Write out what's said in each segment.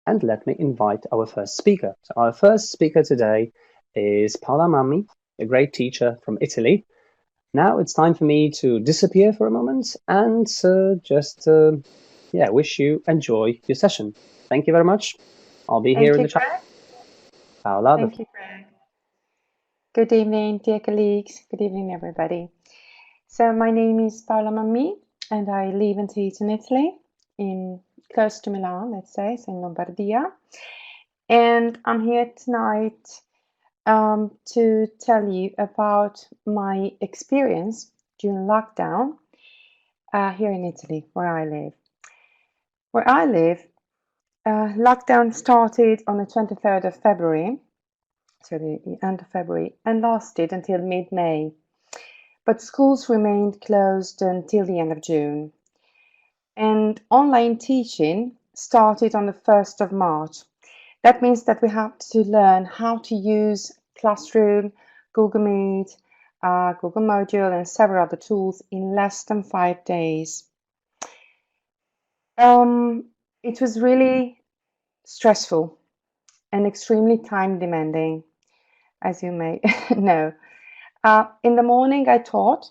And let me invite our first speaker. So our first speaker today is Paola Mammi, a great teacher from Italy. Now it's time for me to disappear for a moment and wish you enjoy your session. Thank you very much. I'll be here Thank in you, the chat. Greg. Paola, Thank you, Greg. Good evening, dear colleagues. Good evening, everybody. So my name is Paola Mammi, and I live and teach in Italy, in close to Milan, let's say, so in Lombardia. And I'm here tonight to tell you about my experience during lockdown here in Italy, where I live. Where I live, lockdown started on the 23rd of February, so the end of February, and lasted until mid-May. But schools remained closed until the end of June. And online teaching started on the 1st of March. That means that we have to learn how to use Classroom, Google Meet, Google Module, and several other tools in less than 5 days. It was really stressful and extremely time demanding, as you may know. In the morning, I taught.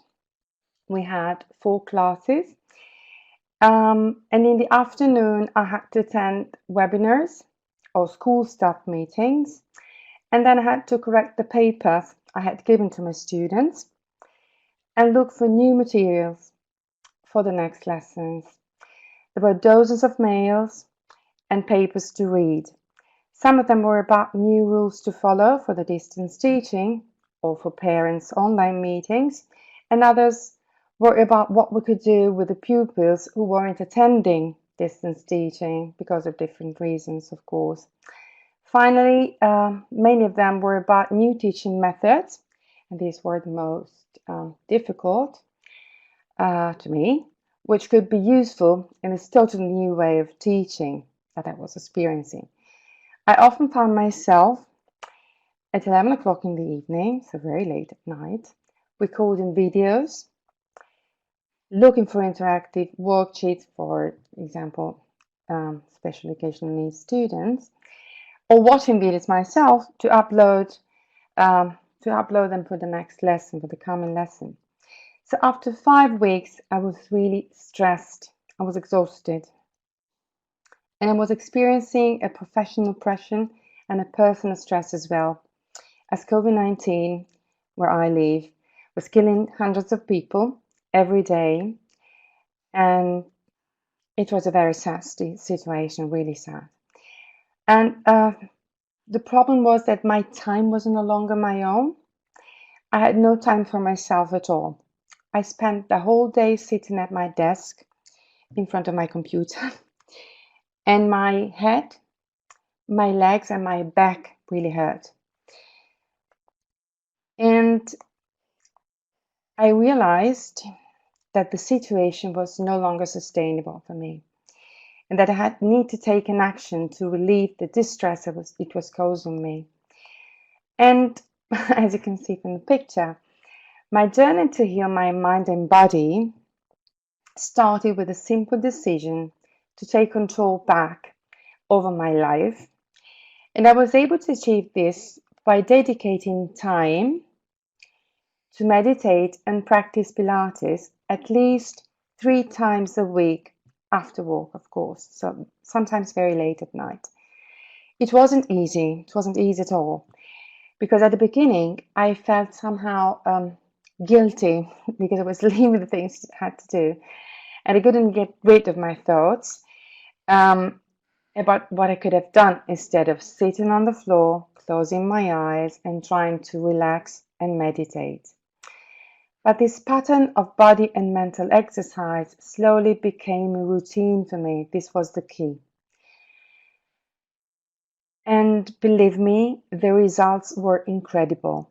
We had 4 classes. And in the afternoon, I had to attend webinars or school staff meetings. And then I had to correct the papers I had given to my students and look for new materials for the next lessons. There were dozens of mails and papers to read. Some of them were about new rules to follow for the distance teaching or for parents' online meetings, and others were about what we could do with the pupils who weren't attending distance teaching because of different reasons, of course. Finally, many of them were about new teaching methods, and these were the most difficult to me, which could be useful in this totally new way of teaching that I was experiencing. I often found myself at 11 o'clock in the evening, so very late at night, recording videos, looking for interactive worksheets, for example, special educational needs students, or watching videos myself to upload them for the next lesson, for the coming lesson. So after 5 weeks, I was really stressed. I was exhausted. And I was experiencing a professional pressure and a personal stress as well, as COVID-19, where I live, was killing hundreds of people every day. And it was a very sad situation, really sad. And the problem was that my time was no longer my own. I had no time for myself at all. I spent the whole day sitting at my desk in front of my computer, and my head, my legs, and my back really hurt. And I realized that the situation was no longer sustainable for me, and that I had need to take an action to relieve the distress it was causing me. And as you can see from the picture, my journey to heal my mind and body started with a simple decision to take control back over my life. And I was able to achieve this by dedicating time to meditate and practice Pilates at least 3 times a week after work, of course, so sometimes very late at night. It wasn't easy. It wasn't easy at all, because at the beginning I felt somehow guilty because I was leaving the things I had to do, and I couldn't get rid of my thoughts about what I could have done instead of sitting on the floor, closing my eyes, and trying to relax and meditate. But this pattern of body and mental exercise slowly became a routine for me. This was the key. And believe me, the results were incredible.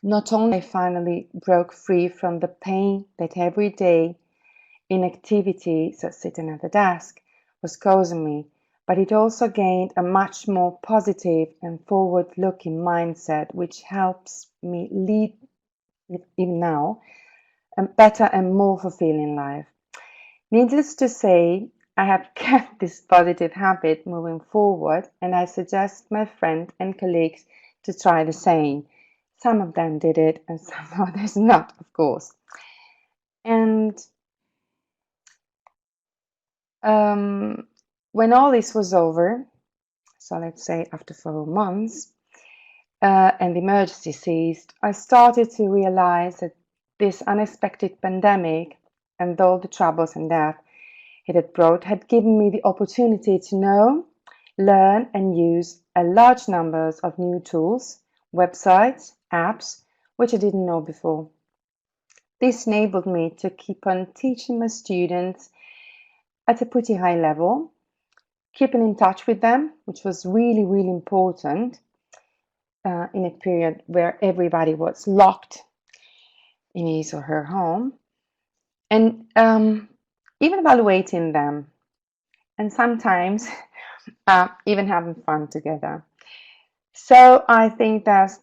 Not only I finally broke free from the pain that every day inactivity, so sitting at the desk, was causing me, but it also gained a much more positive and forward-looking mindset, which helps me lead, even now, a better and more fulfilling life. Needless to say, I have kept this positive habit moving forward, and I suggest my friends and colleagues to try the same. Some of them did it and some others not, of course. And when all this was over, so let's say after 4 months, and the emergency ceased, I started to realize that this unexpected pandemic and all the troubles and death it had brought had given me the opportunity to know, learn, and use a large numbers of new tools, websites, apps, which I didn't know before. This enabled me to keep on teaching my students at a pretty high level, keeping in touch with them, which was really, really important in a period where everybody was locked in his or her home, and even evaluating them, and sometimes even having fun together. So I think that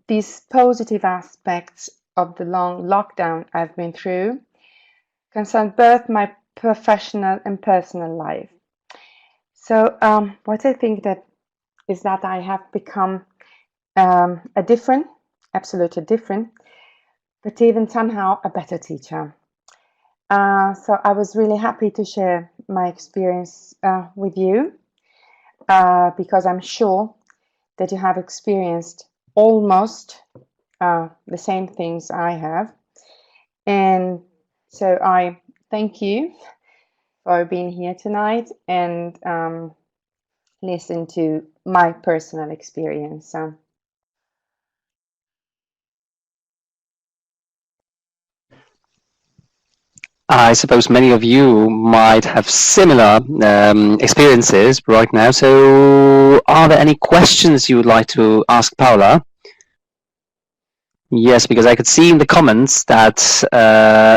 these positive aspects of the long lockdown I've been through concern both my professional and personal life. So what I think that is that I have become a different, absolutely different, but even somehow a better teacher. So I was really happy to share my experience with you because I'm sure that you have experienced almost the same things I have. And so I thank you for being here tonight and listen to my personal experience. I suppose many of you might have similar experiences right now. So, are there any questions you would like to ask Paula? Yes, because I could see in the comments that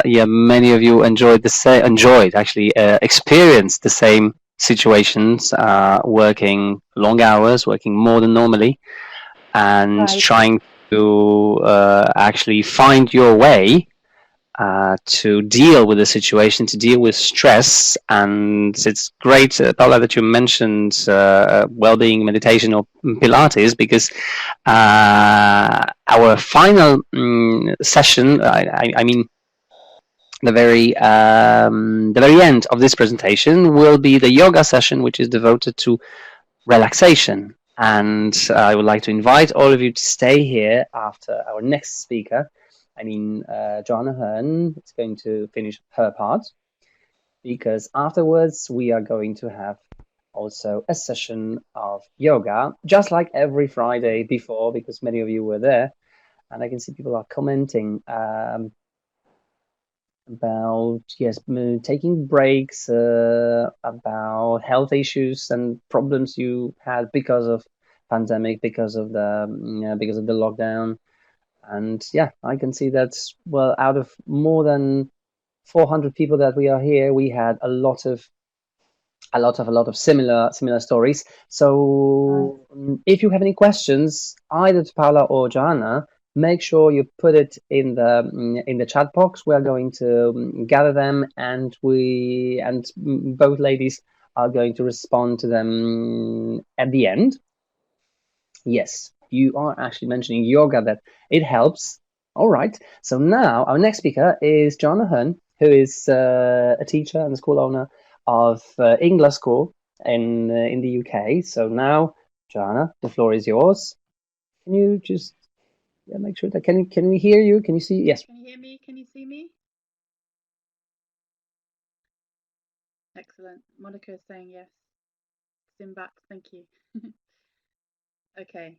yeah, many of you experienced the same situations, working long hours, working more than normally, and Right. trying to actually find your way to deal with the situation, to deal with stress. And it's great, Paula, that you mentioned well-being meditation or Pilates, because our final session, I mean, the very end of this presentation will be the yoga session, which is devoted to relaxation. And I would like to invite all of you to stay here after our next speaker. I mean, Joanna Hearn is going to finish her part, because afterwards we are going to have also a session of yoga, just like every Friday before, because many of you were there. And I can see people are commenting about, yes, taking breaks, about health issues and problems you had because of pandemic, because of the lockdown. And yeah, I can see that, well, out of more than 400 people that we are here, we had a lot of similar stories. So if you have any questions, either to Paula or Joanna, make sure you put it in the chat box. We are going to gather them, and both ladies are going to respond to them at the end. Yes, you are actually mentioning yoga, that it helps. All right. So now our next speaker is Joanna Hearn, who is a teacher and a school owner of English School in the UK. So now, Joanna, the floor is yours. Can you just make sure that can we hear you? Can you see? Yes. Can you hear me? Can you see me? Excellent. Monica is saying yes. Sim back. Thank you. Okay.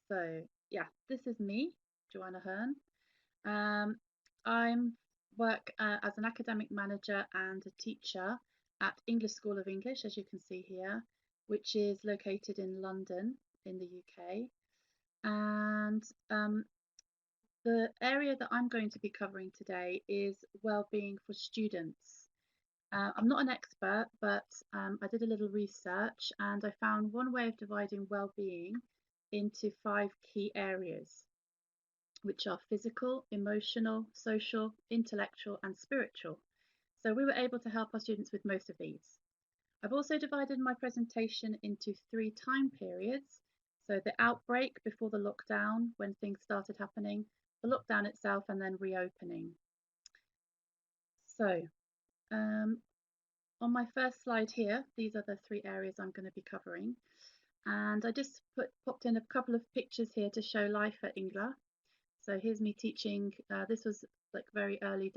So yeah, this is me, Joanna Hearn. I'm work as an academic manager and a teacher at English School of English, as you can see here, which is located in London in the UK. And the area that I'm going to be covering today is well-being for students. I'm not an expert, but I did a little research and I found one way of dividing well-being into 5 key areas, which are physical, emotional, social, intellectual, and spiritual. So we were able to help our students with most of these. I've also divided my presentation into 3 time periods. So the outbreak before the lockdown, when things started happening, the lockdown itself, and then reopening. So on my first slide here, these are the 3 areas I'm going to be covering. And I just popped in a couple of pictures here to show life at Ingla. So here's me teaching. This was like very early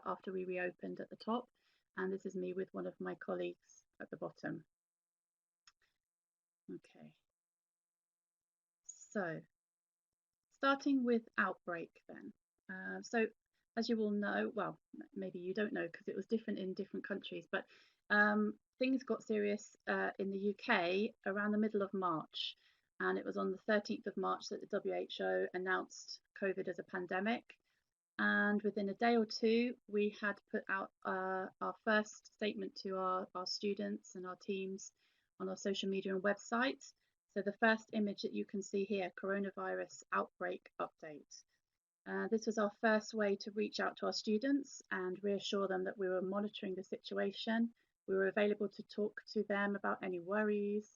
after we reopened at the top. And this is me with one of my colleagues at the bottom. Okay. So starting with Outbreak then. So as you all know, well, maybe you don't know because it was different in different countries, but things got serious in the UK around the middle of March. And it was on the 13th of March that the WHO announced COVID as a pandemic. And within a day or two, we had put out our first statement to our students and our teams on our social media and website. So the first image that you can see here, coronavirus outbreak update. This was our first way to reach out to our students and reassure them that we were monitoring the situation. We were available to talk to them about any worries,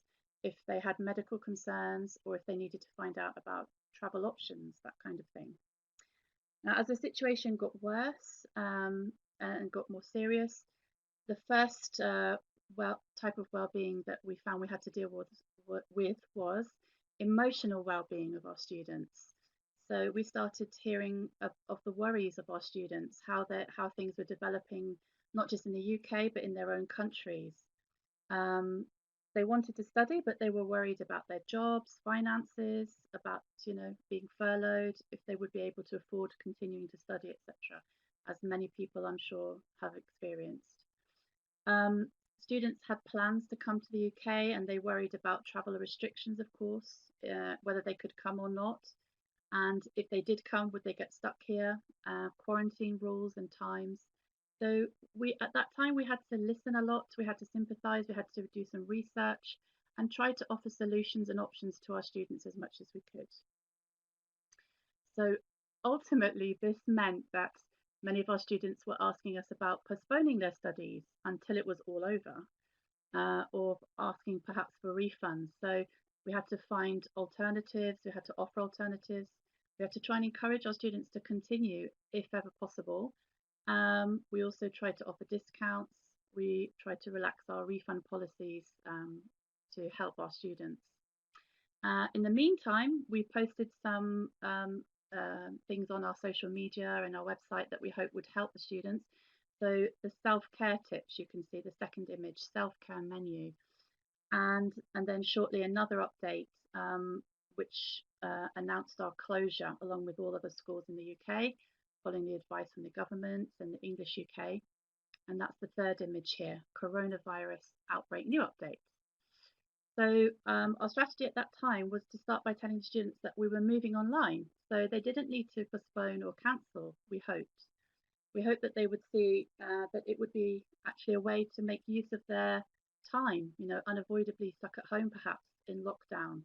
if they had medical concerns, or if they needed to find out about travel options, that kind of thing. Now, as the situation got worse and got more serious, the first type of well-being that we found we had to deal with was emotional well-being of our students. So we started hearing of the worries of our students, how things were developing, not just in the UK, but in their own countries. They wanted to study, but they were worried about their jobs, finances, about being furloughed, if they would be able to afford continuing to study, etc., as many people I'm sure have experienced. Students had plans to come to the UK and they worried about travel restrictions, of course, whether they could come or not. And if they did come, would they get stuck here? Quarantine rules and times. So at that time, we had to listen a lot. We had to sympathise. We had to do some research and try to offer solutions and options to our students as much as we could. So ultimately, this meant that many of our students were asking us about postponing their studies until it was all over, or asking perhaps for refunds. So we had to find alternatives. We had to offer alternatives. We had to try and encourage our students to continue if ever possible. We also tried to offer discounts. We tried to relax our refund policies to help our students. In the meantime, we posted some things on our social media and our website that we hope would help the students. So the self-care tips, you can see the second image, self-care menu. And then shortly another update, which announced our closure along with all other schools in the UK, following the advice from the government and the English UK. And that's the third image here, coronavirus outbreak new update. So our strategy at that time was to start by telling students that we were moving online. So they didn't need to postpone or cancel, we hoped. We hoped that they would see that it would be actually a way to make use of their time, unavoidably stuck at home perhaps in lockdown.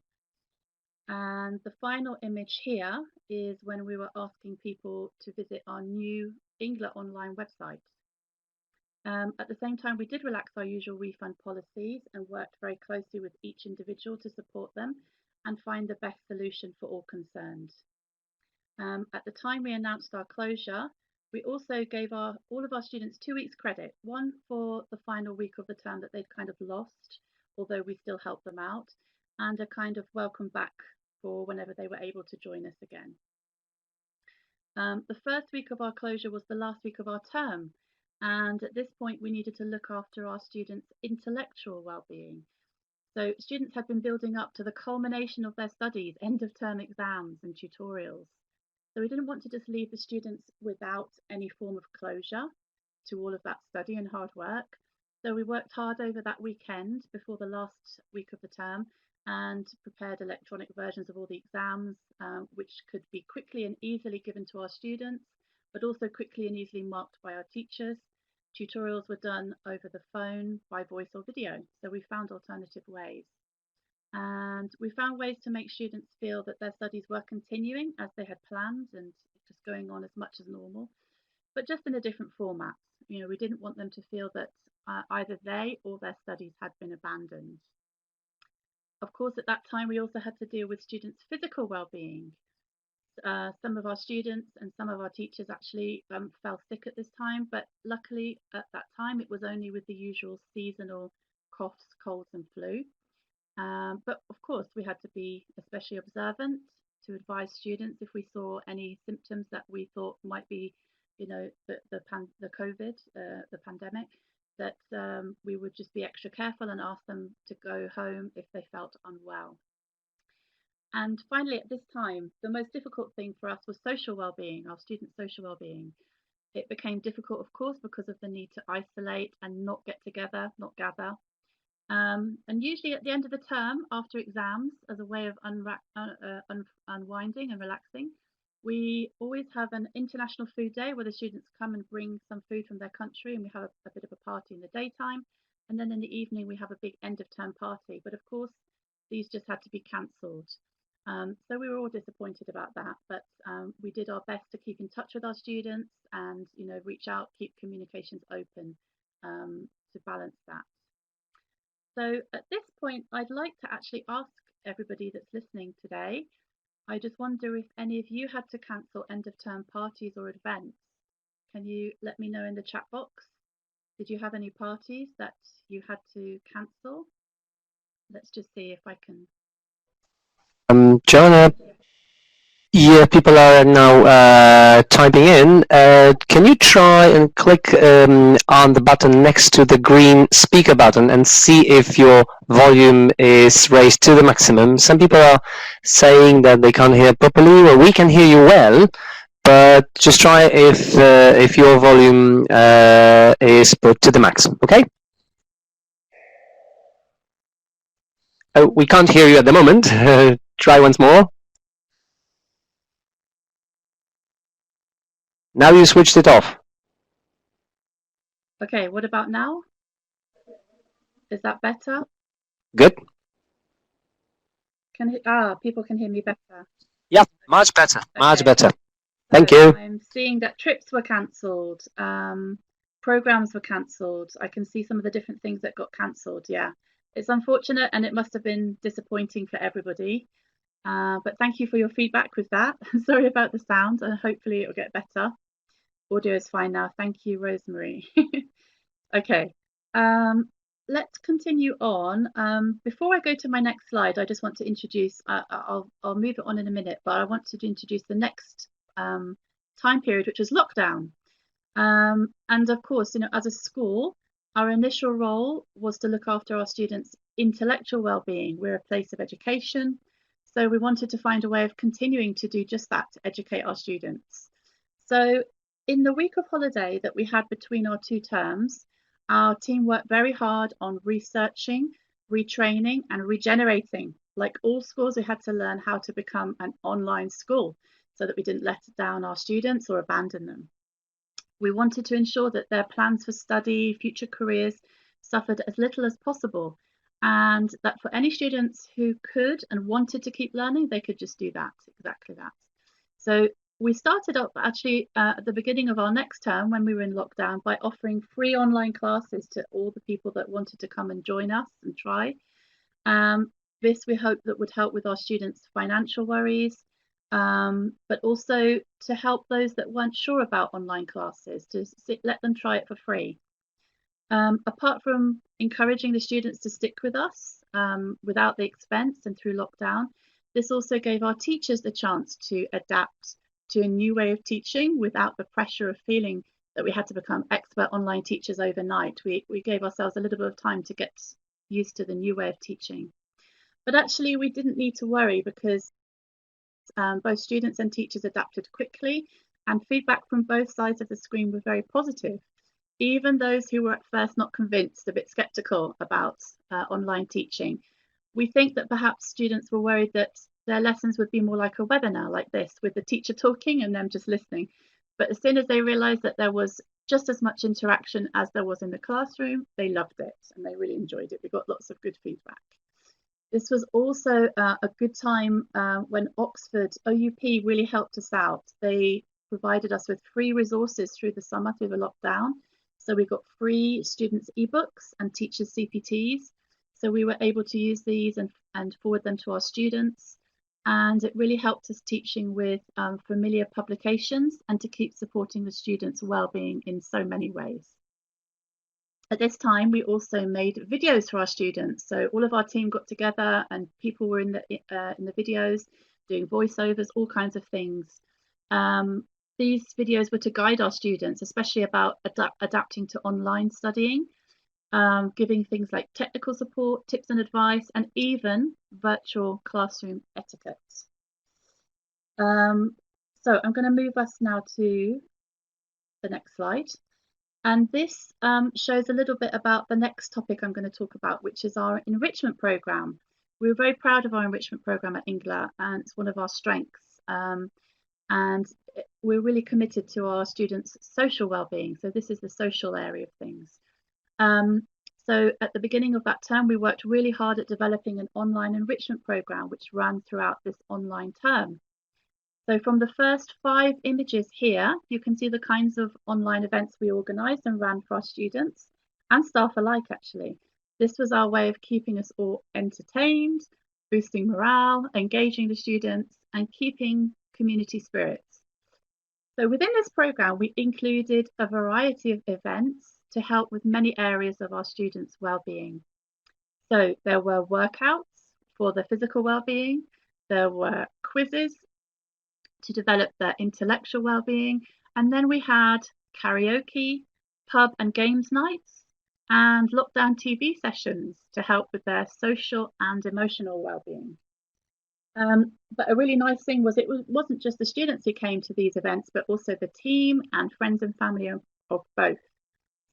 And the final image here is when we were asking people to visit our new Ingla online website. At the same time, we did relax our usual refund policies and worked very closely with each individual to support them and find the best solution for all concerned. At the time we announced our closure, we also gave all of our students 2 weeks credit, one for the final week of the term that they'd kind of lost, although we still helped them out, and a kind of welcome back for whenever they were able to join us again. The first week of our closure was the last week of our term, and at this point we needed to look after our students' intellectual well-being. So students had been building up to the culmination of their studies, end of term exams and tutorials. So we didn't want to just leave the students without any form of closure to all of that study and hard work. So we worked hard over that weekend before the last week of the term and prepared electronic versions of all the exams, which could be quickly and easily given to our students, but also quickly and easily marked by our teachers. Tutorials were done over the phone, by voice or video, so we found alternative ways. And we found ways to make students feel that their studies were continuing as they had planned and just going on as much as normal, but just in a different format. We didn't want them to feel that either they or their studies had been abandoned. Of course, at that time, we also had to deal with students' physical well-being. Some of our students and some of our teachers actually fell sick at this time, but luckily at that time it was only with the usual seasonal coughs, colds and flu. But of course we had to be especially observant to advise students if we saw any symptoms that we thought might be, the COVID, the pandemic, that we would just be extra careful and ask them to go home if they felt unwell. And finally, at this time, the most difficult thing for us was social well-being, our students' social well-being. It became difficult, of course, because of the need to isolate and not get together, not gather. And usually at the end of the term, after exams, as a way of unwinding and relaxing, we always have an international food day where the students come and bring some food from their country, and we have a bit of a party in the daytime. And then in the evening, we have a big end of term party. But of course, these just had to be cancelled. So we were all disappointed about that, but we did our best to keep in touch with our students and, reach out, keep communications open to balance that. So at this point, I'd like to actually ask everybody that's listening today, I just wonder if any of you had to cancel end of term parties or events. Can you let me know in the chat box? Did you have any parties that you had to cancel? Let's just see if I can. Joanna, yeah, people are now typing in. Can you try and click on the button next to the green speaker button and see if your volume is raised to the maximum? Some people are saying that they can't hear properly. Well, we can hear you well, but just try if your volume is put to the maximum, okay? Oh, we can't hear you at the moment. Try once more. Now you switched it off. Okay, what about now? Is that better? Good. People can hear me better. Yeah, much better. Much Okay. better. So Thank you. I'm seeing that trips were cancelled, programs were cancelled. I can see some of the different things that got cancelled. Yeah, it's unfortunate and it must have been disappointing for everybody. But thank you for your feedback with that. Sorry about the sound, and hopefully it'll get better. Audio is fine now. Thank you, Rosemary. Okay, let's continue on. Before I go to my next slide, I just want to introduce, I'll move it on in a minute, but I want to introduce the next time period, which was lockdown. And of course, as a school, our initial role was to look after our students' intellectual well-being. We're a place of education, so we wanted to find a way of continuing to do just that, to educate our students. So in the week of holiday that we had between our two terms, our team worked very hard on researching, retraining and regenerating. Like all schools, we had to learn how to become an online school so that we didn't let down our students or abandon them. We wanted to ensure that their plans for study, future careers suffered as little as possible, and that for any students who could and wanted to keep learning, they could just do that, exactly that. So we started up actually at the beginning of our next term when we were in lockdown by offering free online classes to all the people that wanted to come and join us and try. This we hope that would help with our students' financial worries, but also to help those that weren't sure about online classes, to let them try it for free. Apart from encouraging the students to stick with us without the expense and through lockdown, this also gave our teachers the chance to adapt to a new way of teaching without the pressure of feeling that we had to become expert online teachers overnight. We gave ourselves a little bit of time to get used to the new way of teaching. But actually, we didn't need to worry because both students and teachers adapted quickly, and feedback from both sides of the screen was very positive. Even those who were at first not convinced, a bit skeptical about online teaching. We think that perhaps students were worried that their lessons would be more like a webinar like this, with the teacher talking and them just listening. But as soon as they realized that there was just as much interaction as there was in the classroom, they loved it and they really enjoyed it. We got lots of good feedback. This was also a good time when Oxford OUP really helped us out. They provided us with free resources through the summer, through the lockdown. So we got free students' ebooks and teachers' CPTs. So we were able to use these and forward them to our students. And it really helped us teaching with familiar publications and to keep supporting the students' wellbeing in so many ways. At this time, we also made videos for our students. So all of our team got together and people were in the videos doing voiceovers, all kinds of things. These videos were to guide our students, especially about adapting to online studying, giving things like technical support, tips and advice, and even virtual classroom etiquette. So I'm going to move us now to the next slide. And this shows a little bit about the next topic I'm going to talk about, which is our enrichment programme. We're very proud of our enrichment programme at INGLA, and it's one of our strengths. And we're really committed to our students' social wellbeing. So this is the social area of things. So at the beginning of that term, we worked really hard at developing an online enrichment programme, which ran throughout this online term. So from the first 5 images here, you can see the kinds of online events we organised and ran for our students and staff alike, actually. This was our way of keeping us all entertained, boosting morale, engaging the students, and keeping community spirits. So within this programme, we included a variety of events to help with many areas of our students' wellbeing. So there were workouts for the physical wellbeing, there were quizzes to develop their intellectual well-being, and then we had karaoke, pub and games nights, and lockdown TV sessions to help with their social and emotional well-being. But a really nice thing was wasn't just the students who came to these events, but also the team and friends and family of both.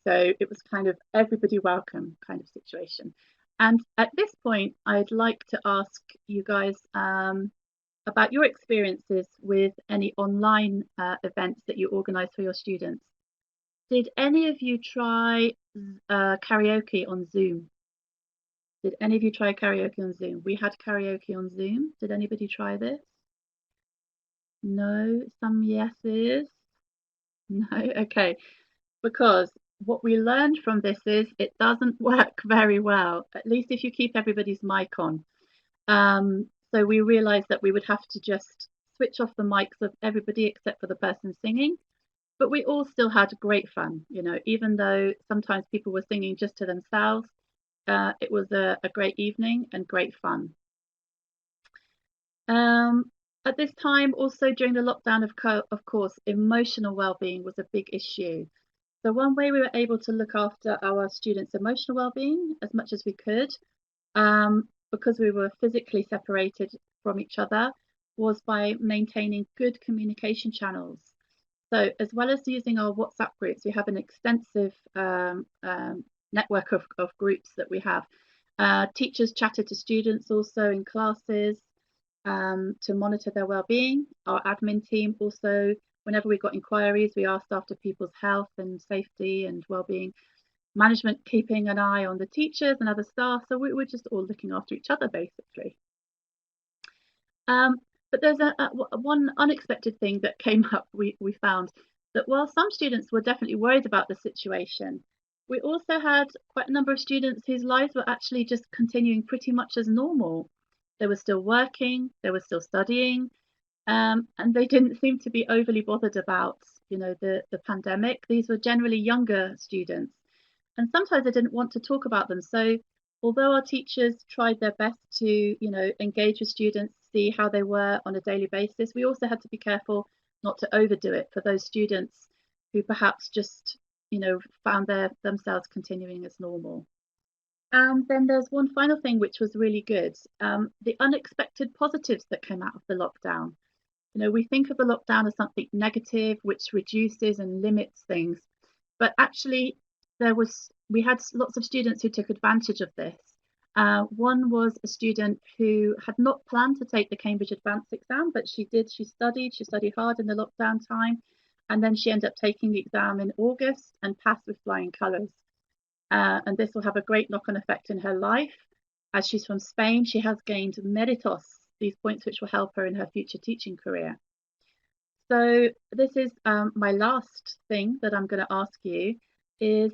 So it was kind of everybody welcome kind of situation. And at this point, I'd like to ask you guys about your experiences with any online events that you organise for your students. Did any of you try karaoke on Zoom? Did any of you try karaoke on Zoom? We had karaoke on Zoom. Did anybody try this? No, some yeses. No, okay. Because what we learned from this is it doesn't work very well, at least if you keep everybody's mic on. So we realized that we would have to just switch off the mics of everybody except for the person singing. But we all still had great fun, you know, even though sometimes people were singing just to themselves. It was a great evening and great fun. At this time, also during the lockdown, of course, emotional well-being was a big issue. So one way we were able to look after our students' emotional well-being as much as we could, because we were physically separated from each other, was by maintaining good communication channels. So as well as using our WhatsApp groups, we have an extensive network of groups that we have. Teachers chatted to students also in classes to monitor their well-being. Our admin team also, whenever we got inquiries, we asked after people's health and safety and well-being. Management keeping an eye on the teachers and other staff, so we were just all looking after each other basically. But there's one unexpected thing that came up. We found that while some students were definitely worried about the situation, we also had quite a number of students whose lives were actually just continuing pretty much as normal. They were still working, they were still studying, and they didn't seem to be overly bothered about, you know, the pandemic. These were generally younger students, and sometimes they didn't want to talk about them. So although our teachers tried their best to, you know, engage with students, see how they were on a daily basis, we also had to be careful not to overdo it for those students who perhaps just, you know, found themselves continuing as normal. And then there's one final thing which was really good, the unexpected positives that came out of the lockdown. You know, we think of the lockdown as something negative, which reduces and limits things, but actually we had lots of students who took advantage of this. One was a student who had not planned to take the Cambridge Advanced exam, but she studied hard in the lockdown time, and then she ended up taking the exam in August and passed with flying colours. And this will have a great knock-on effect in her life. As she's from Spain, she has gained méritos, these points which will help her in her future teaching career. So this is my last thing that I'm going to ask you is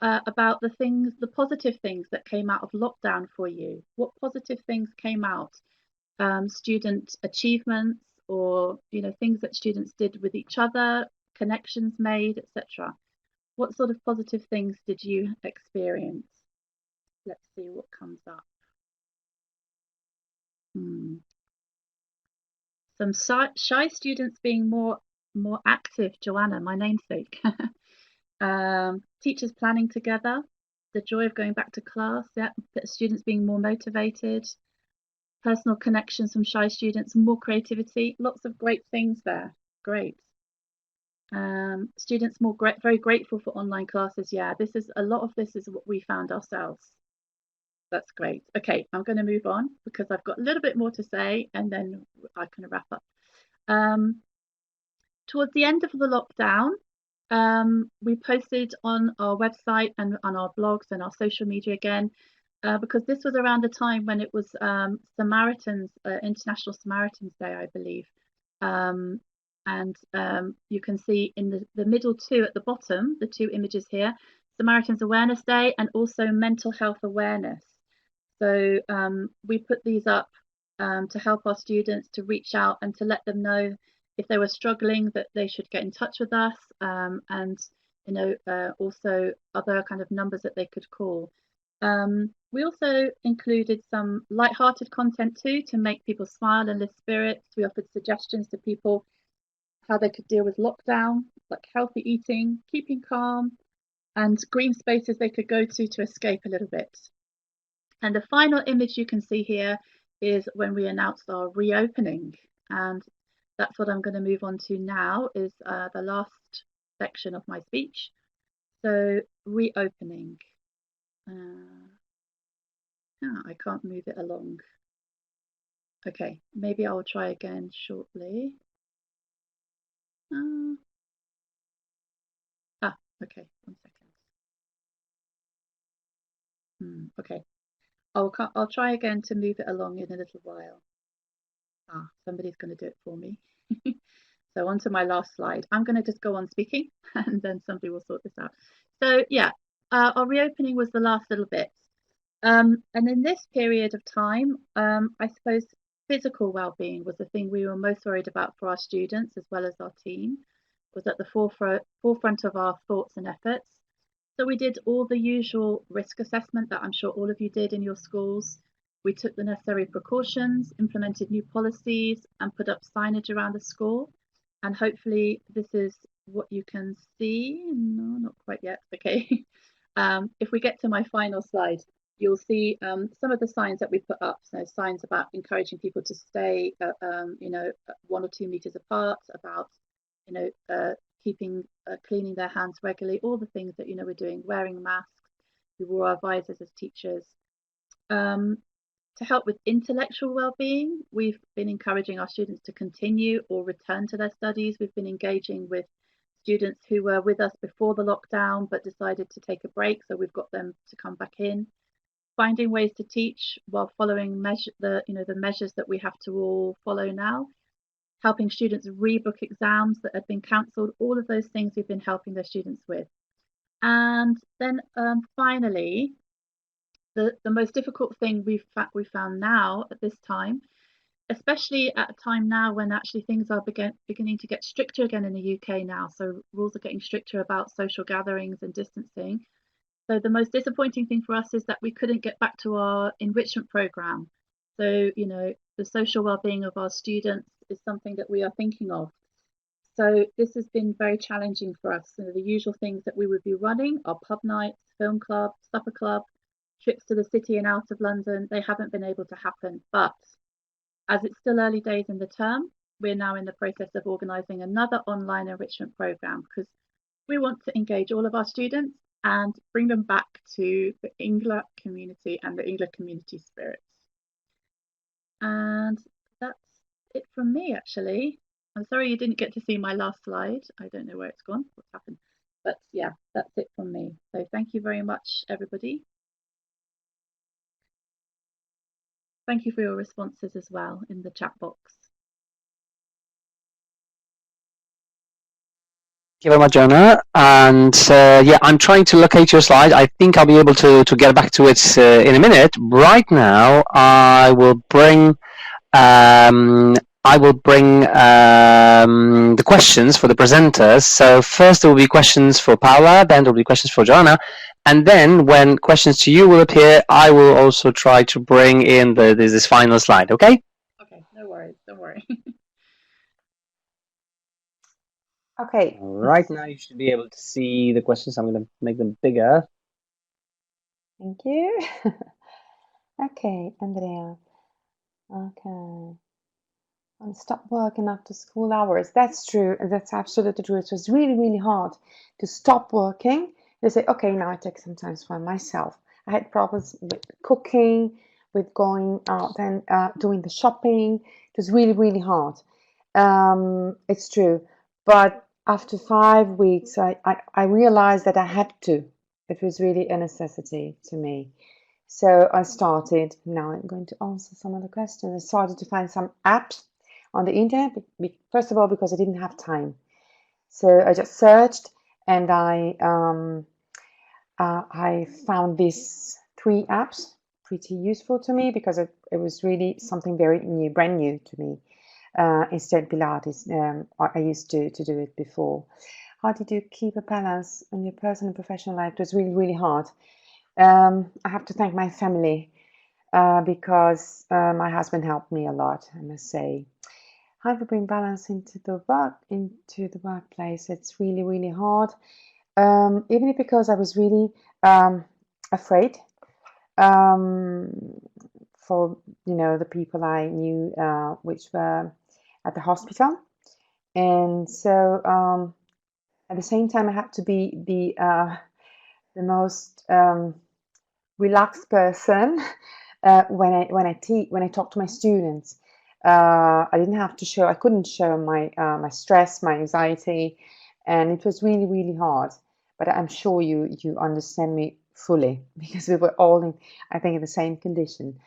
about the positive things that came out of lockdown for you. What positive things came out? Student achievements, or things that students did with each other, connections made, etc. What sort of positive things did you experience? Let's see what comes up. Some shy students being more active. Joanna, my namesake. Teachers planning together. The joy of going back to class. Yeah, students being more motivated. Personal connections from shy students. More creativity. Lots of great things there. Great. Students very grateful for online classes. Yeah, a lot of this is what we found ourselves. That's great. Okay, I'm going to move on because I've got a little bit more to say, and then I can wrap up. Towards the end of the lockdown, we posted on our website and on our blogs and our social media again, because this was around the time when it was Samaritans, International Samaritans Day, I believe. And you can see in the middle two at the bottom, the two images here, Samaritans Awareness Day and also Mental Health Awareness. So we put these up to help our students to reach out and to let them know if they were struggling that they should get in touch with us, and also other kind of numbers that they could call. We also included some light-hearted content too to make people smile and lift spirits. We offered suggestions to people how they could deal with lockdown, like healthy eating, keeping calm, and green spaces they could go to escape a little bit. And the final image you can see here is when we announced our reopening. And that's what I'm going to move on to now, is the last section of my speech. So reopening. I can't move it along. Okay, maybe I'll try again shortly. Okay, 1 second. Okay, I'll try again to move it along in a little while. Somebody's going to do it for me. So on to my last slide. I'm going to just go on speaking and then somebody will sort this out. So yeah, our reopening was the last little bit. And in this period of time, I suppose physical well-being was the thing we were most worried about for our students as well as our team, was at the forefront of our thoughts and efforts. So we did all the usual risk assessment that I'm sure all of you did in your schools. We took the necessary precautions, implemented new policies, and put up signage around the school. And hopefully this is what you can see. No, not quite yet. Okay. If we get to my final slide, you'll see some of the signs that we put up. So signs about encouraging people to stay, 1 or 2 meters apart, about, cleaning their hands regularly, all the things that, we're doing, wearing masks. We wore our visors as teachers. To help with intellectual well-being, we've been encouraging our students to continue or return to their studies. We've been engaging with students who were with us before the lockdown but decided to take a break, so we've got them to come back in. Finding ways to teach while following the measures that we have to all follow now. Helping students rebook exams that had been cancelled. All of those things we've been helping their students with. And then finally, the most difficult thing we found now at this time, especially at a time now when actually things are beginning to get stricter again in the UK now. So rules are getting stricter about social gatherings and distancing. So the most disappointing thing for us is that we couldn't get back to our enrichment programme. So, the social well-being of our students is something that we are thinking of. So this has been very challenging for us. So the usual things that we would be running, our pub nights, film club, supper club, trips to the city and out of London, they haven't been able to happen. But as it's still early days in the term, we're now in the process of organising another online enrichment programme because we want to engage all of our students and bring them back to the Engler community and the Engler community spirit. And that's it from me, actually. I'm sorry you didn't get to see my last slide. I don't know where it's gone, what's happened. But yeah, that's it from me. So thank you very much, everybody. Thank you for your responses as well in the chat box. you very much, Jonah. And yeah, I'm trying to locate your slide. I think I'll be able to get back to it in a minute. Right now, um, I will bring the questions for the presenters. So first there will be questions for Paula, then there will be questions for Joanna, and then when questions to you will appear, I will also try to bring in this final slide. Okay? Okay, no worries, don't worry. Okay. Right now you should be able to see the questions. I'm going to make them bigger. Thank you. Okay, Andrea. Okay. And stop working after school hours. That's true. That's absolutely true. It was really, really hard to stop working. They say, okay, now I take some time for myself. I had problems with cooking, with going out and doing the shopping. It was really, really hard. It's true. But after 5 weeks, I realized that I had to. It was really a necessity to me. So I started, now I'm going to answer some of the questions. I started to find some apps on the internet, first of all, because I didn't have time. So I just searched and I found these 3 apps pretty useful to me because it was really something very new, brand new to me. Instead Pilates, I used to do it before. How did you keep a balance in your personal and professional life? It was really, really hard. I have to thank my family because my husband helped me a lot, I must say. How to bring balance into the workplace? It's really, really hard. Even because I was really afraid for the people I knew which were at the hospital, and so at the same time I had to be the most relaxed person when I talk to my students. I couldn't show my stress, my anxiety, and it was really, really hard. But I'm sure you understand me fully because we were all in, I think, in the same condition.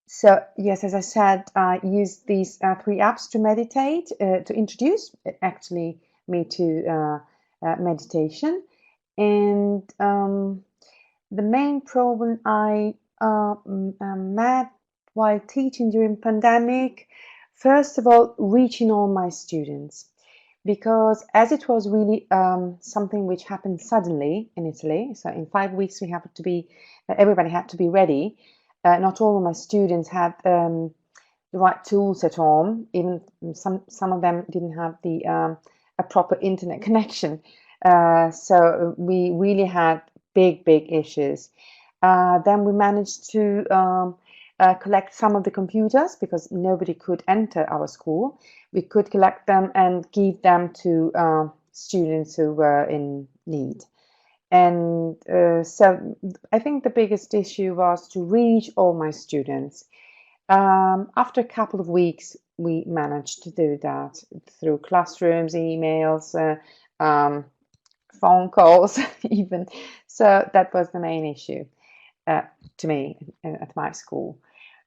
So yes, as I said, I use these 3 apps to meditate, to introduce actually me to meditation. And the main problem I met while teaching during pandemic, first of all, reaching all my students, because as it was really something which happened suddenly in Italy, so in 5 weeks everybody had to be ready. Not all of my students had the right tools at home. Even some of them didn't have a proper internet connection. So we really had big issues. Then we managed to collect some of the computers because nobody could enter our school. We could collect them and give them to students who were in need. And so I think the biggest issue was to reach all my students. After a couple of weeks, we managed to do that through classrooms, emails, phone calls, even. So that was the main issue to me at my school.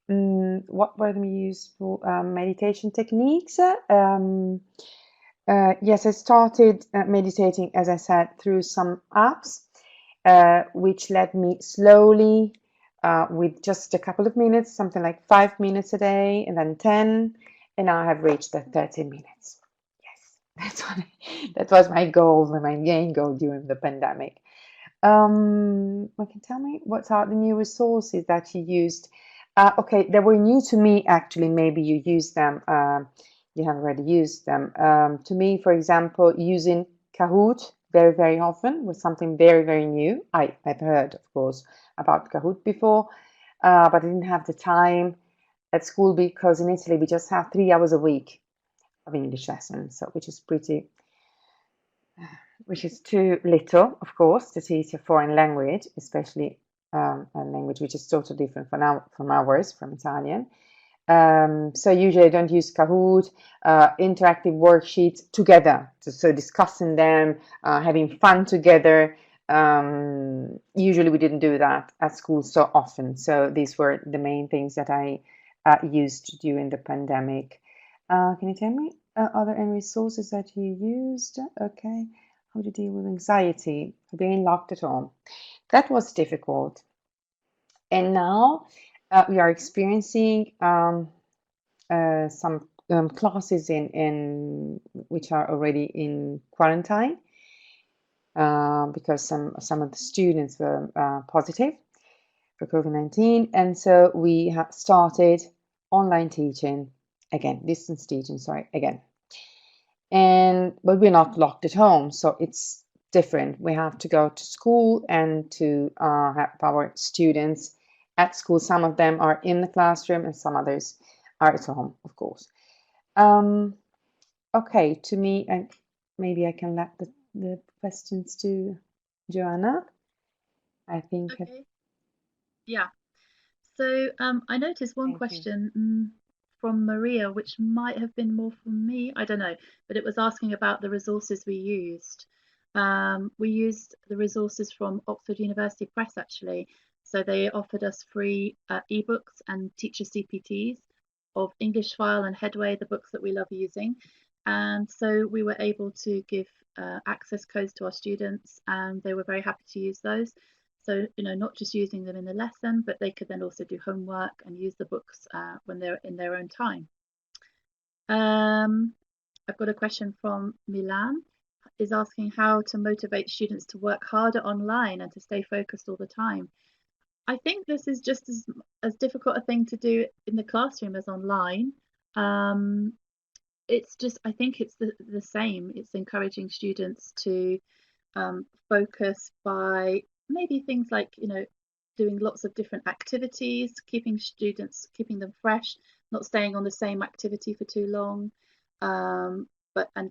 What were the useful meditation techniques? Yes, I started meditating, as I said, through some apps, which led me slowly with just a couple of minutes, something like 5 minutes a day, and then 10, and now I have reached the 30 minutes. Yes, that was my goal, my main goal during the pandemic. Can tell me what are the new resources that you used? Okay, they were new to me actually. Maybe you used them. You have already used them. To me, for example, using Kahoot very often was something very new. I've heard, of course, about Kahoot before, but I didn't have the time at school because in Italy we just have 3 hours a week of English lessons, so which is too little, of course, to teach a foreign language, especially a language which is totally different from ours, from Italian. So usually I don't use Kahoot, interactive worksheets together, so discussing them, having fun together. Usually we didn't do that at school so often. So these were the main things that I used during the pandemic. Can you tell me, are there any resources that you used? Okay. How to deal with anxiety for being locked at home? That was difficult. And now we are experiencing some classes in which are already in quarantine because some of the students were positive for COVID-19, and so we have started online teaching again, distance teaching, sorry, again. But we're not locked at home, so it's different. We have to go to school and to have our students at school. Some of them are in the classroom and some others are at home, of course. Okay, to me, and maybe I can let the questions to Joanna. I think. Okay. Yeah. So I noticed one question from Maria, which might have been more from me. I don't know, but it was asking about the resources we used. We used the resources from Oxford University Press, actually. So they offered us free ebooks and teacher CPTs of English File and Headway, the books that we love using. And so we were able to give access codes to our students, and they were very happy to use those. So, not just using them in the lesson, but they could then also do homework and use the books when they're in their own time. I've got a question from Milan, is asking how to motivate students to work harder online and to stay focused all the time. I think this is just as difficult a thing to do in the classroom as online. It's just, I think it's the same. It's encouraging students to focus by maybe things like, doing lots of different activities, keeping them fresh, not staying on the same activity for too long, and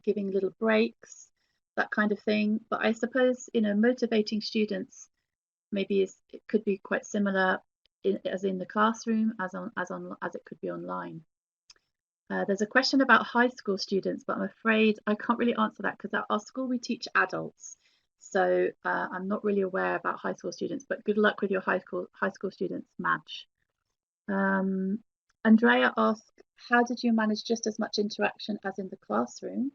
giving little breaks, that kind of thing. But I suppose, motivating students maybe it could be quite similar as in the classroom as it could be online. There's a question about high school students, but I'm afraid I can't really answer that because at our school we teach adults. So I'm not really aware about high school students, but good luck with your high school students, Madge. Andrea asked, how did you manage just as much interaction as in the classroom?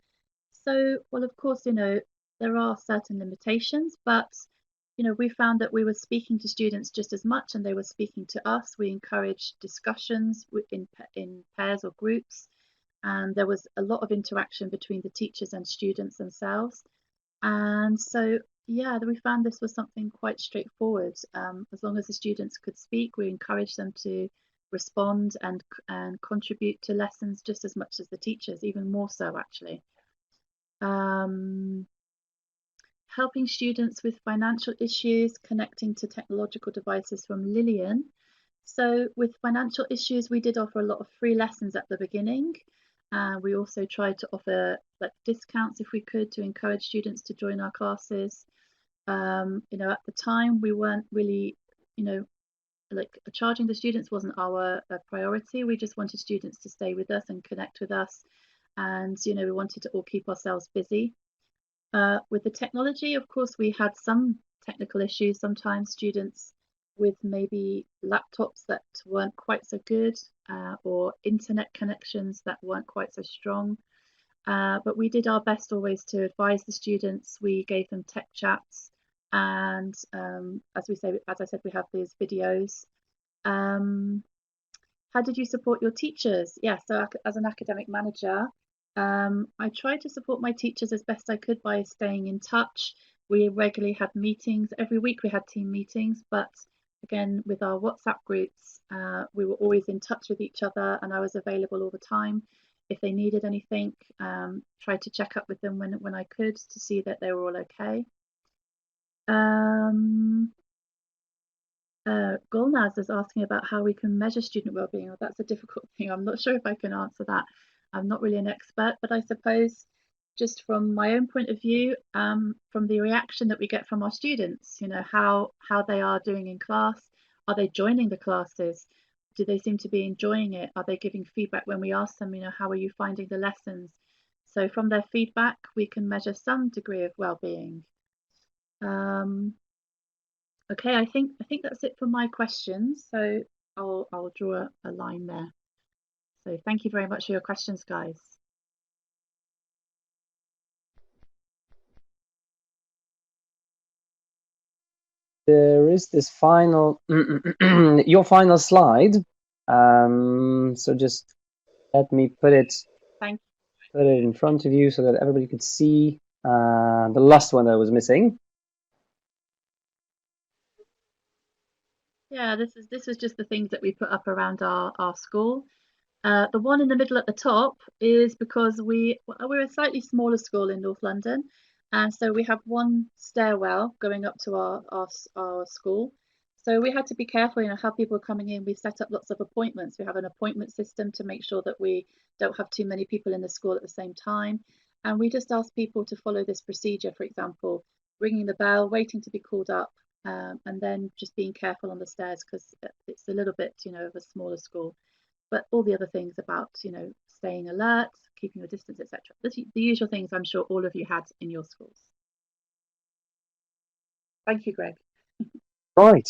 So, well, of course, there are certain limitations, but we found that we were speaking to students just as much and they were speaking to us. We encouraged discussions in pairs or groups, and there was a lot of interaction between the teachers and students themselves. And so, yeah, we found this was something quite straightforward. As long as the students could speak, we encouraged them to respond and contribute to lessons just as much as the teachers, even more so, actually. Helping students with financial issues, connecting to technological devices, from Lillian. So with financial issues, we did offer a lot of free lessons at the beginning. We also tried to offer discounts if we could to encourage students to join our classes. At the time we weren't really, charging the students wasn't our priority. We just wanted students to stay with us and connect with us. And, we wanted to all keep ourselves busy. With the technology, of course, we had some technical issues. Sometimes students with maybe laptops that weren't quite so good or internet connections that weren't quite so strong. But we did our best always to advise the students. We gave them tech chats, and as I said, we have these videos. How did you support your teachers? Yeah, so as an academic manager, I tried to support my teachers as best I could by staying in touch. We regularly had meetings. Every week we had team meetings, but again, with our WhatsApp groups, we were always in touch with each other, and I was available all the time. If they needed anything, tried to check up with them when I could to see that they were all okay. Gulnaz is asking about how we can measure student wellbeing. Well, that's a difficult thing. I'm not sure if I can answer that. I'm not really an expert, but I suppose just from my own point of view, from the reaction that we get from our students, how they are doing in class. Are they joining the classes? Do they seem to be enjoying it? Are they giving feedback when we ask them, how are you finding the lessons? So from their feedback, we can measure some degree of well-being. Okay, I think that's it for my questions. So I'll draw a line there. So thank you very much for your questions, guys. There is this final, your final slide. So just let me put it in front of you so that everybody could see the last one that was missing. Yeah, this was just the things that we put up around our school. The one in the middle at the top is because we're a slightly smaller school in North London, and so we have one stairwell going up to our school. So we had to be careful, how people are coming in. We set up lots of appointments. We have an appointment system to make sure that we don't have too many people in the school at the same time. And we just ask people to follow this procedure, for example, ringing the bell, waiting to be called up, and then just being careful on the stairs because it's a little bit, of a smaller school. But all the other things about, staying alert, keeping your distance, etc. The usual things I'm sure all of you had in your schools. Thank you, Greg. Right.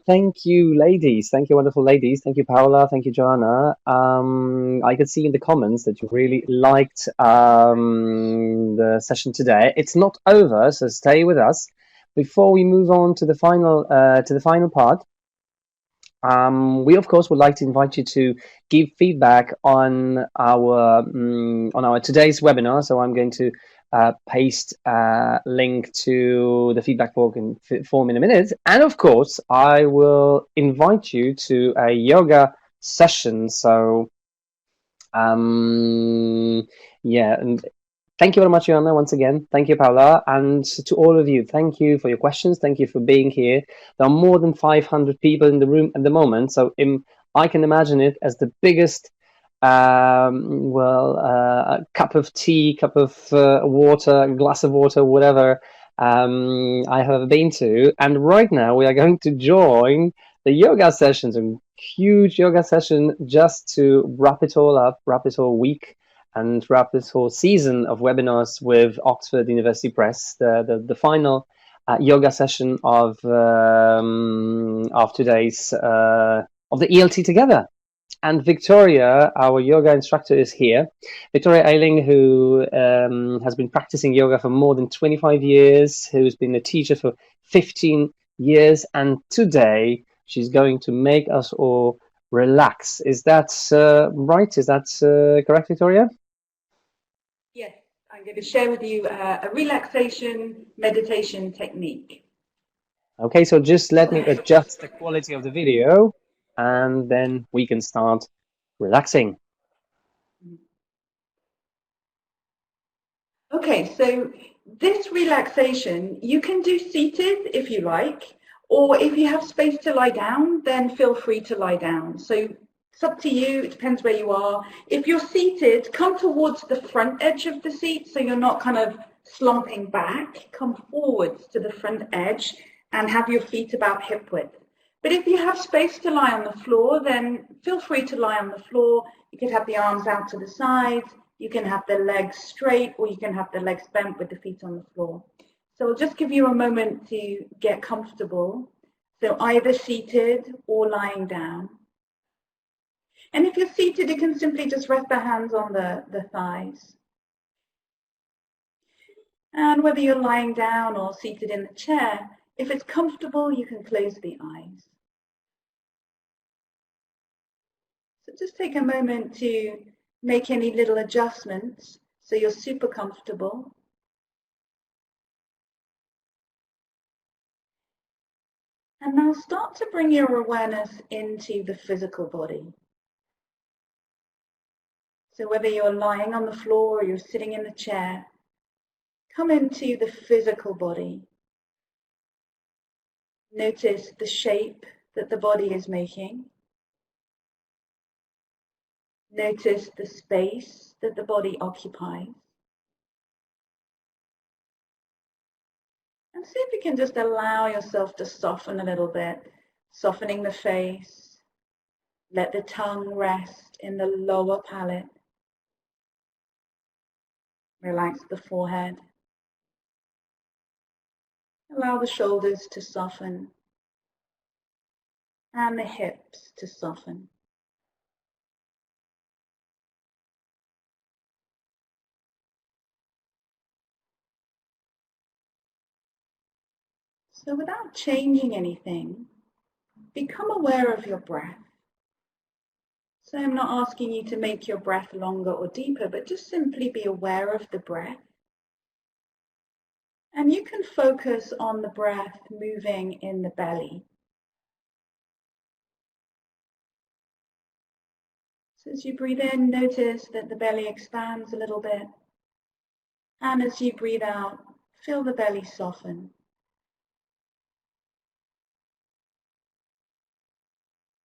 Thank you, ladies. Thank you, wonderful ladies. Thank you, Paola. Thank you, Joanna. I could see in the comments that you really liked the session today. It's not over, so stay with us. Before we move on to the final part, we of course would like to invite you to give feedback on our today's webinar. So I'm going to paste a link to the feedback form in a minute, and of course I will invite you to a yoga session. So yeah, and thank you very much, Joanna, once again. Thank you, Paola. And to all of you, thank you for your questions. Thank you for being here. There are more than 500 people in the room at the moment. So I can imagine it as the biggest, a cup of tea, cup of water, glass of water, whatever I have ever been to. And right now we are going to join the yoga sessions, a huge yoga session just to wrap it all up, wrap this whole week, and wrap this whole season of webinars with Oxford University Press, the final yoga session of today's of the ELT Together. And Victoria, our yoga instructor, is here. Victoria Ailing, who has been practicing yoga for more than 25 years, who's been a teacher for 15 years, and today she's going to make us all relax. Is that right? Is that correct, Victoria? Yes, I'm going to share with you a relaxation meditation technique. Okay, so just let me adjust the quality of the video and then we can start relaxing. Okay, so this relaxation you can do seated if you like, or if you have space to lie down, then feel free to lie down. So it's up to you, it depends where you are. If you're seated, come towards the front edge of the seat so you're not kind of slumping back. Come forwards to the front edge and have your feet about hip width. But if you have space to lie on the floor, then feel free to lie on the floor. You could have the arms out to the sides, you can have the legs straight, or you can have the legs bent with the feet on the floor. So I'll just give you a moment to get comfortable. So either seated or lying down. And if you're seated, you can simply just rest the hands on the thighs. And whether you're lying down or seated in the chair, if it's comfortable, you can close the eyes. So just take a moment to make any little adjustments so you're super comfortable. And now start to bring your awareness into the physical body. So whether you're lying on the floor or you're sitting in the chair, come into the physical body. Notice the shape that the body is making. Notice the space that the body occupies. And see if you can just allow yourself to soften a little bit, softening the face. Let the tongue rest in the lower palate. Relax the forehead. Allow the shoulders to soften and the hips to soften. So without changing anything, become aware of your breath. So I'm not asking you to make your breath longer or deeper, but just simply be aware of the breath. And you can focus on the breath moving in the belly. So as you breathe in, notice that the belly expands a little bit. And as you breathe out, feel the belly soften.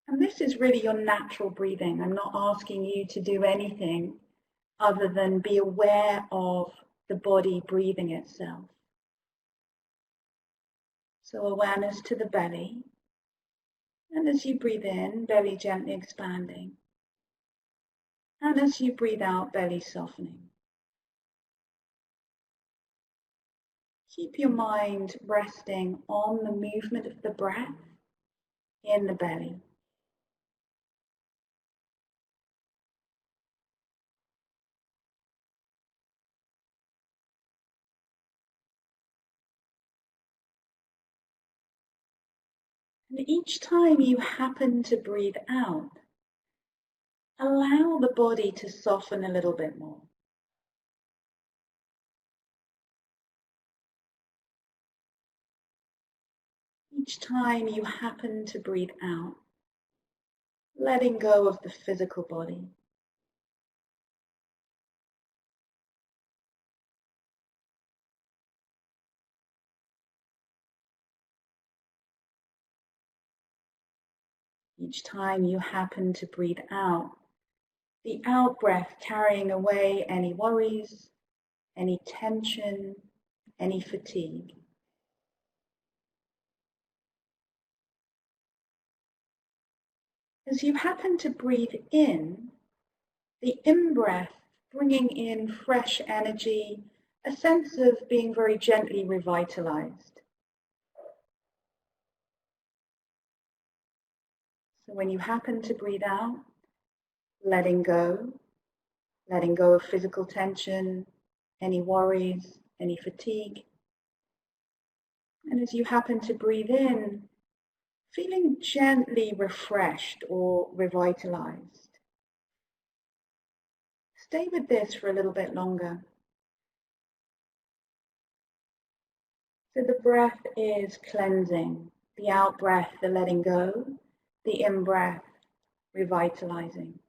And this is really your natural breathing. I'm not asking you to do anything other than be aware of the body breathing itself. So awareness to the belly. And as you breathe in, belly gently expanding. And as you breathe out, belly softening. Keep your mind resting on the movement of the breath in the belly. And each time you happen to breathe out, allow the body to soften a little bit more. Each time you happen to breathe out, letting go of the physical body. Each time you happen to breathe out, the out breath carrying away any worries, any tension, any fatigue. As you happen to breathe in, the in-breath bringing in fresh energy, a sense of being very gently revitalized. So when you happen to breathe out, letting go of physical tension, any worries, any fatigue. And as you happen to breathe in, feeling gently refreshed or revitalized. Stay with this for a little bit longer. So the breath is cleansing, the out breath, the letting go, the in breath, revitalizing.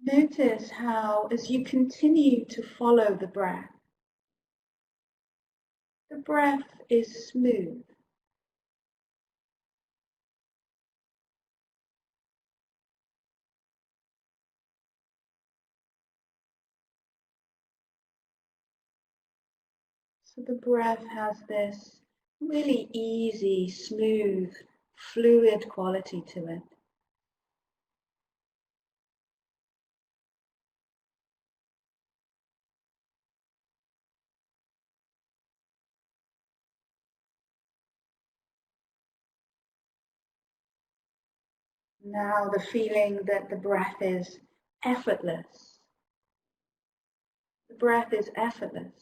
Notice how, as you continue to follow the breath is smooth. So the breath has this really easy, smooth, fluid quality to it. Now the feeling that the breath is effortless. The breath is effortless.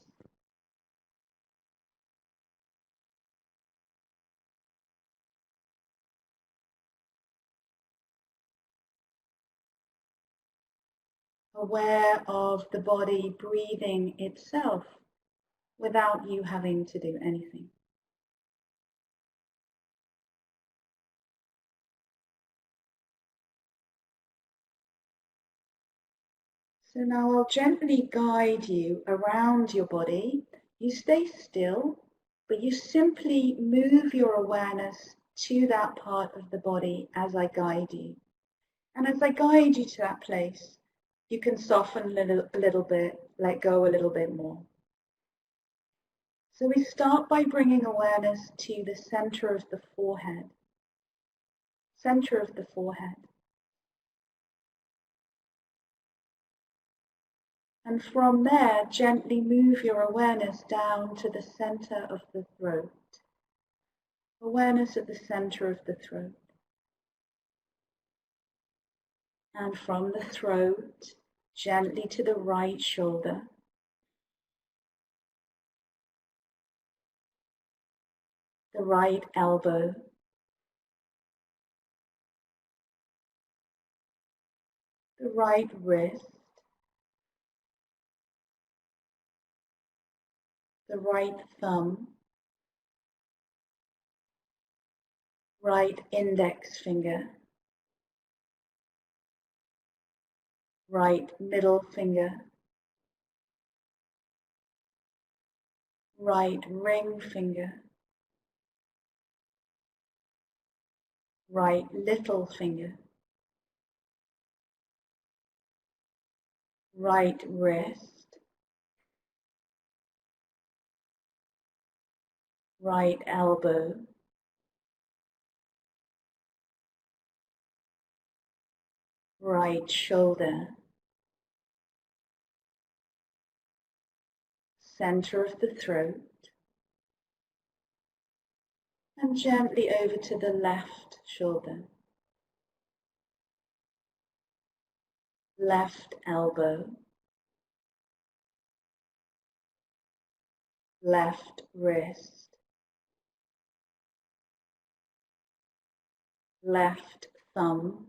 Aware of the body breathing itself without you having to do anything. So now I'll gently guide you around your body. You stay still, but you simply move your awareness to that part of the body as I guide you. And as I guide you to that place, you can soften a little bit, let go a little bit more. So we start by bringing awareness to the center of the forehead. Center of the forehead. And from there, gently move your awareness down to the center of the throat. Awareness at the center of the throat. And from the throat, gently to the right shoulder. The right elbow. The right wrist. The right thumb. Right index finger. Right middle finger. Right ring finger. Right little finger. Right wrist. Right elbow. Right shoulder. Center of the throat. And gently over to the left shoulder. Left elbow. Left wrist. Left thumb.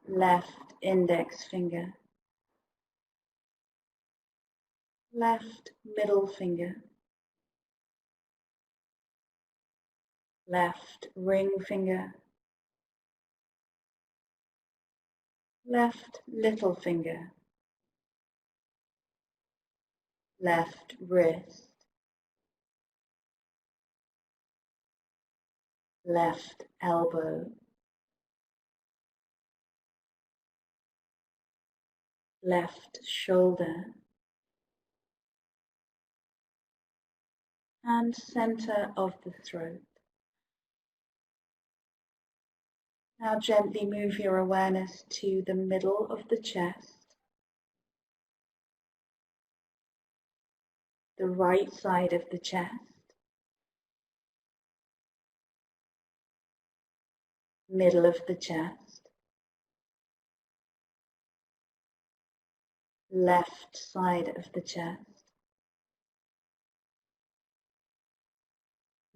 Left index finger. Left middle finger. Left ring finger. Left little finger. Left wrist. Left elbow. Left shoulder. And center of the throat. Now gently move your awareness to the middle of the chest, the right side of the chest, middle of the chest, left side of the chest,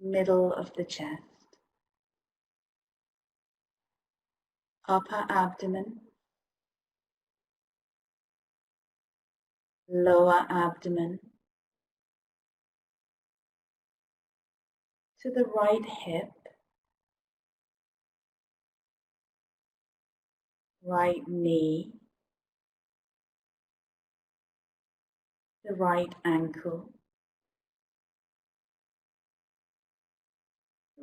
middle of the chest, upper abdomen, lower abdomen, to the right hip, right knee, the right ankle,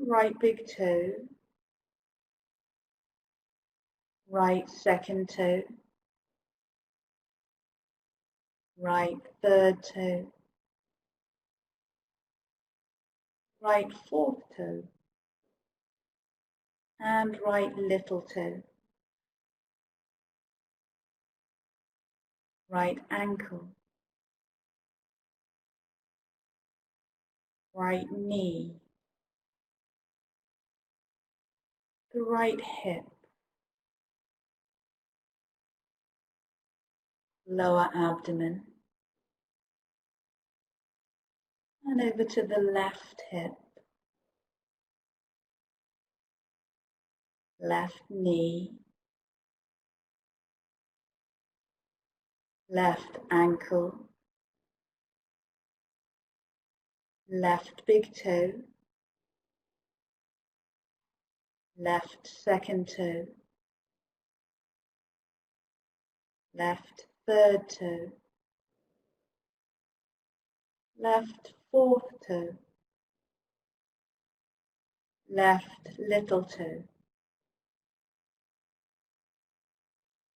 right big toe, right second toe, right third toe, right fourth toe, and right little toe, right ankle, right knee, the right hip, lower abdomen, and over to the left hip, left knee, left ankle, left big toe, left second toe, left third toe, left fourth toe, left little toe,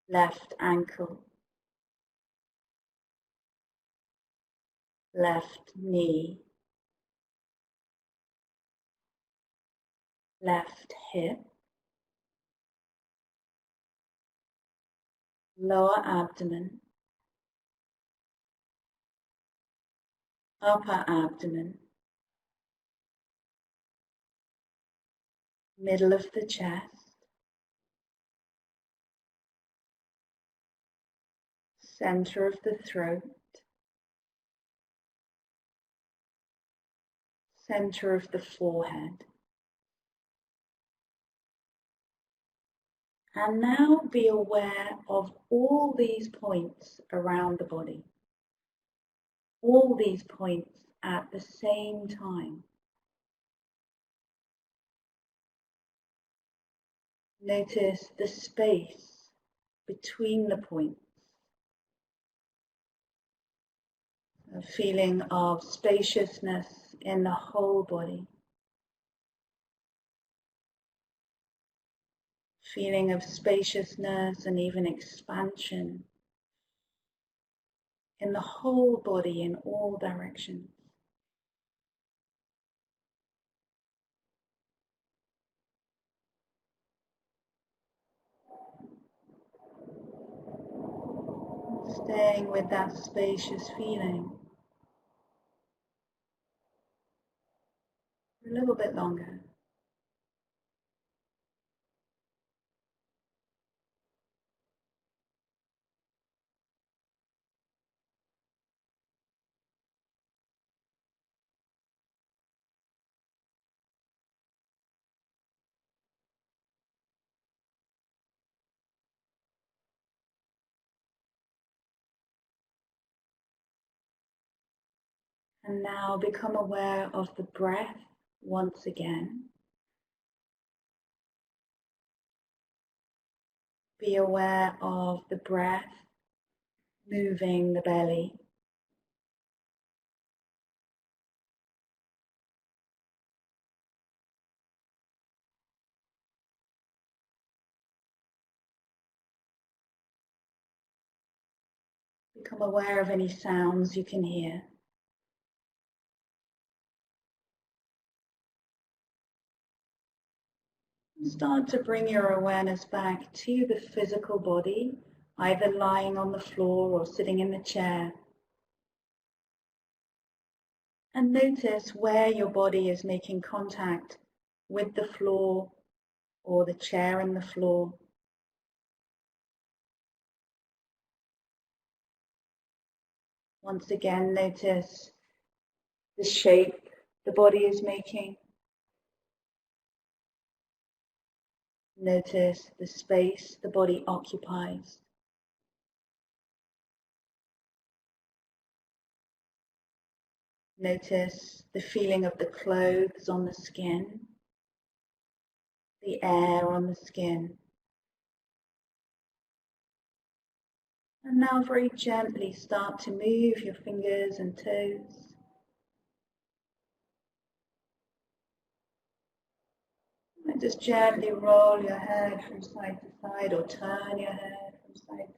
left ankle, left knee, left hip, lower abdomen, upper abdomen, middle of the chest, center of the throat, center of the forehead. And now be aware of all these points around the body, all these points at the same time. Notice the space between the points, a feeling of spaciousness in the whole body, feeling of spaciousness and even expansion in the whole body in all directions. Staying with that spacious feeling for a little bit longer. And now become aware of the breath once again. Be aware of the breath moving the belly. Become aware of any sounds you can hear. Start to bring your awareness back to the physical body, either lying on the floor or sitting in the chair. And notice where your body is making contact with the floor or the chair and the floor. Once again, notice the shape the body is making. Notice the space the body occupies. Notice the feeling of the clothes on the skin, the air on the skin. And now very gently start to move your fingers and toes. And just gently roll your head from side to side or turn your head from side to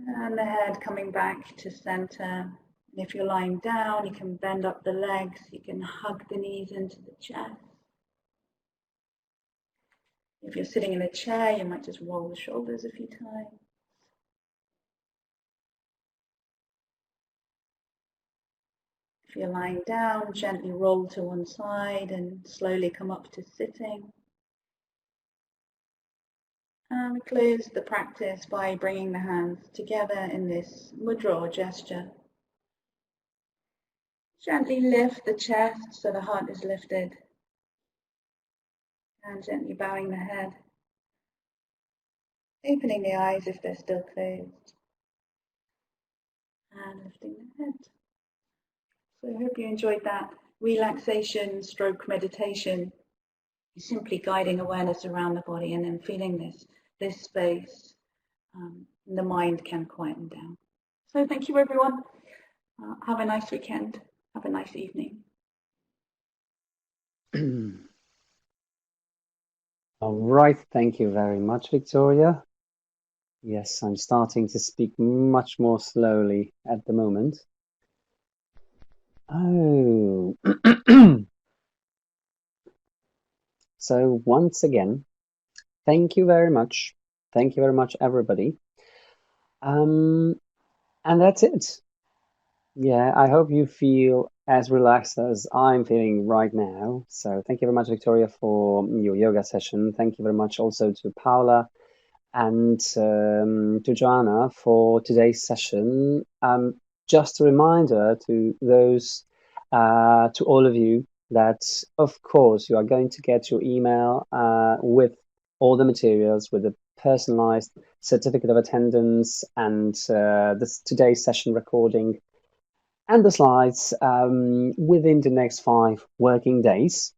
side. And the head coming back to center. And if you're lying down, you can bend up the legs, you can hug the knees into the chest. If you're sitting in a chair, you might just roll the shoulders a few times. If you're lying down, gently roll to one side and slowly come up to sitting. And we close the practice by bringing the hands together in this mudra or gesture. Gently lift the chest so the heart is lifted. And gently bowing the head. Opening the eyes if they're still closed. And lifting the head. So I hope you enjoyed that relaxation stroke meditation. You're simply guiding awareness around the body and then feeling this space. The mind can quieten down. So thank you everyone. Have a nice weekend. Have a nice evening. All right, thank you very much, Victoria. Yes, I'm starting to speak much more slowly at the moment. Oh, so once again, Thank you very much. Thank you very much, everybody. And that's it. Yeah, I hope you feel as relaxed as I'm feeling right now. So thank you very much, Victoria, for your yoga session. Thank you very much also to Paula and to Joanna for today's session. Just a reminder to those, to all of you, that of course you are going to get your email with all the materials, with the personalized certificate of attendance and this today's session recording and the slides within the next 5 working days.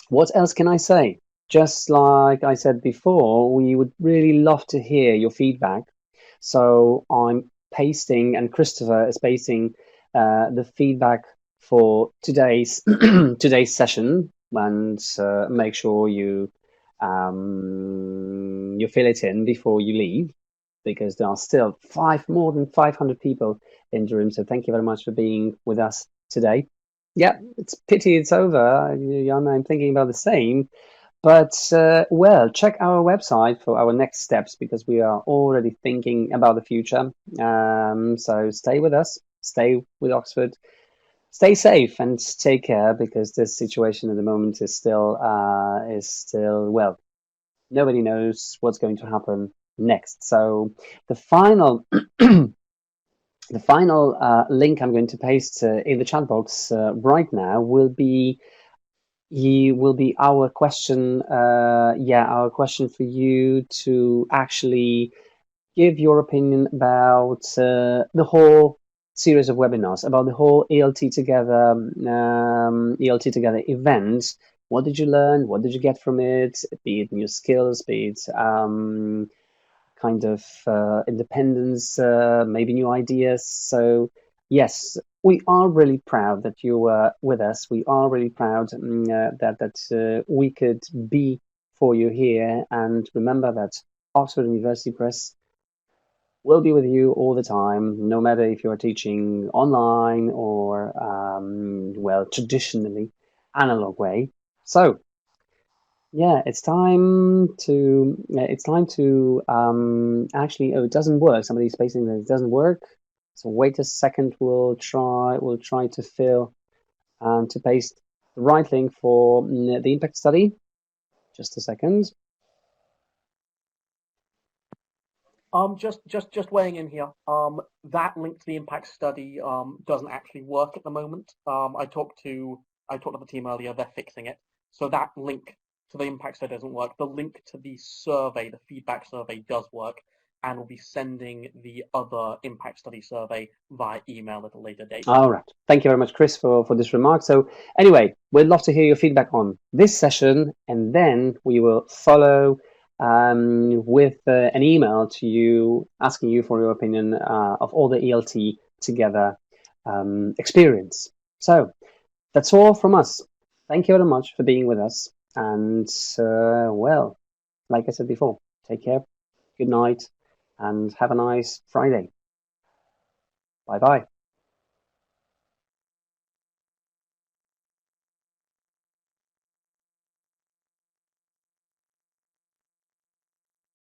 What else can I say? Just like I said before, we would really love to hear your feedback. So I'm pasting, and Christopher is pasting the feedback for today's today's session, and make sure you you fill it in before you leave, because there are still more than 500 people in the room. So thank you very much for being with us today. Yeah, it's pity it's over. Jan, I'm thinking about the same. But, well, check our website for our next steps, because we are already thinking about the future. So stay with us, stay with Oxford, stay safe and take care, because this situation at the moment is still, well, nobody knows what's going to happen next. So the final the final link I'm going to paste in the chat box right now will be our question. Our question for you to actually give your opinion about the whole series of webinars, about the whole ELT Together event. What did you learn? What did you get from it? Be it new skills, be it kind of independence, maybe new ideas. So yes, we are really proud that you were with us. We are really proud that we could be for you here. And remember that Oxford University Press will be with you all the time, no matter if you are teaching online or well, traditionally analog way. So yeah, it's time to actually, oh, it doesn't work. Somebody's spacing that it doesn't work. So wait a second, we'll try to fill and to paste the right link for the impact study. Just a second. Just weighing in here. That link to the impact study doesn't actually work at the moment. I talked to the team earlier. They're fixing it. So that link to the impact study doesn't work. The link to the survey, the feedback survey, does work, and we'll be sending the other impact study survey via email at a later date. All right. Thank you very much, Chris, for this remark. So anyway, we'd love to hear your feedback on this session, and then we will follow with an email to you asking you for your opinion of all the ELT Together experience. So that's all from us. Thank you very much for being with us. And well, like I said before, take care, good night, and have a nice Friday. Bye-bye.